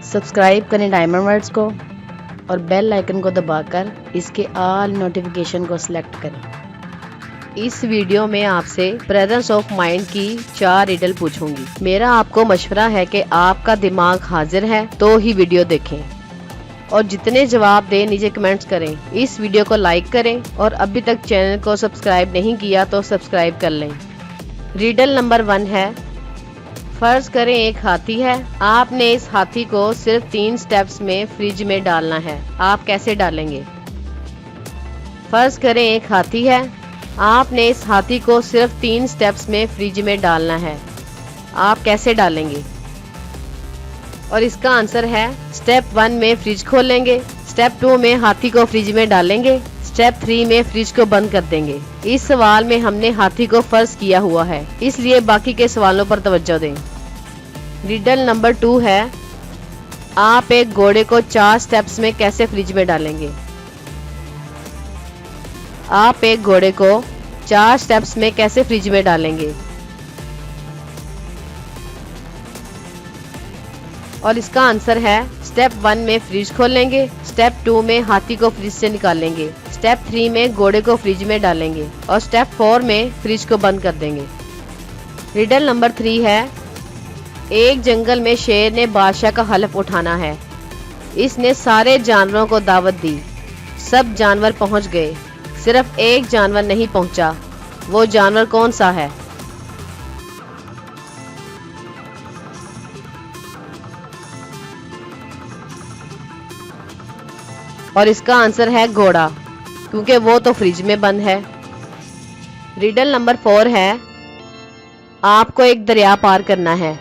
Subscribe करें diamond words को और बेल आइकन को दबाकर इसके ऑल नोटिफिकेशन को सिलेक्ट करें। इस वीडियो में आपसे प्रेजेंस ऑफ माइंड की 4 रिडल पूछूंगी। मेरा आपको मशवरा है कि आपका दिमाग हाजिर है तो ही वीडियो देखें और जितने जवाब दें नीचे कमेंट्स करें। इस वीडियो को लाइक करें और अभी तक चैनल को सब्सक्राइब नहीं किया तो सब्सक्राइब कर लें। रिडल नंबर 1 है, फर्ज करें एक हाथी है, आपने इस हाथी को सिर्फ 3 स्टेप्स में फ्रिज में डालना है, आप कैसे डालेंगे? फर्ज करें एक हाथी है, आपने इस हाथी को सिर्फ 3 स्टेप्स में फ्रिज में डालना है, आप कैसे डालेंगे? और इसका आंसर है स्टेप 1 में फ्रिज खोलेंगे, स्टेप 2 में हाथी को फ्रिज में डालेंगे, स्टेप 3 में फ्रिज को बंद कर देंगे। इस सवाल में हमने हाथी को फर्ज किया हुआ है, इसलिए बाकी के सवालों पर तवज्जो दें। रिडल नंबर 2 है, आप एक घोड़े को 4 स्टेप्स में कैसे फ्रिज में डालेंगे? आप एक घोड़े को 4 स्टेप्स में कैसे फ्रिज में डालेंगे? और इसका आंसर है स्टेप 1 में फ्रिज खोलेंगे, स्टेप 2 में हाथी को फ्रिज से निकालेंगे, स्टेप 3 में घोड़े को फ्रिज में डालेंगे और स्टेप 4 में फ्रिज को बंद कर देंगे। रिडल नंबर 3 है, एक जंगल में शेर ने बादशाह का हलफ उठाना है। इसने सारे जानवरों को दावत दी, सब जानवर पहुंच गए, सिर्फ एक जानवर नहीं पहुंचा, वो जानवर कौन सा है? और इसका आंसर है घोड़ा, क्योंकि वो तो फ्रिज में बंद है। रिडल नंबर 4 है, आपको एक दरिया पार करना है।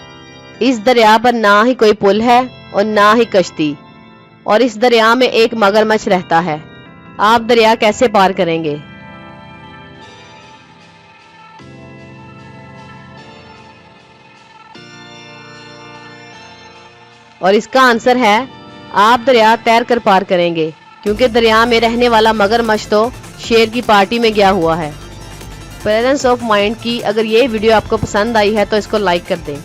इस दरिया पर ना ही कोई पुल है और ना ही कश्ती, और इस दरिया में एक मगरमच्छ रहता है, आप दरिया कैसे पार करेंगे? और इसका आंसर है आप दरिया तैर कर पार करेंगे, क्योंकि दरिया में रहने वाला मगरमच्छ तो शेर की पार्टी में गया हुआ है। प्रेजेंस ऑफ माइंड की अगर ये वीडियो आपको पसंद आई है तो इसको लाइक कर दें।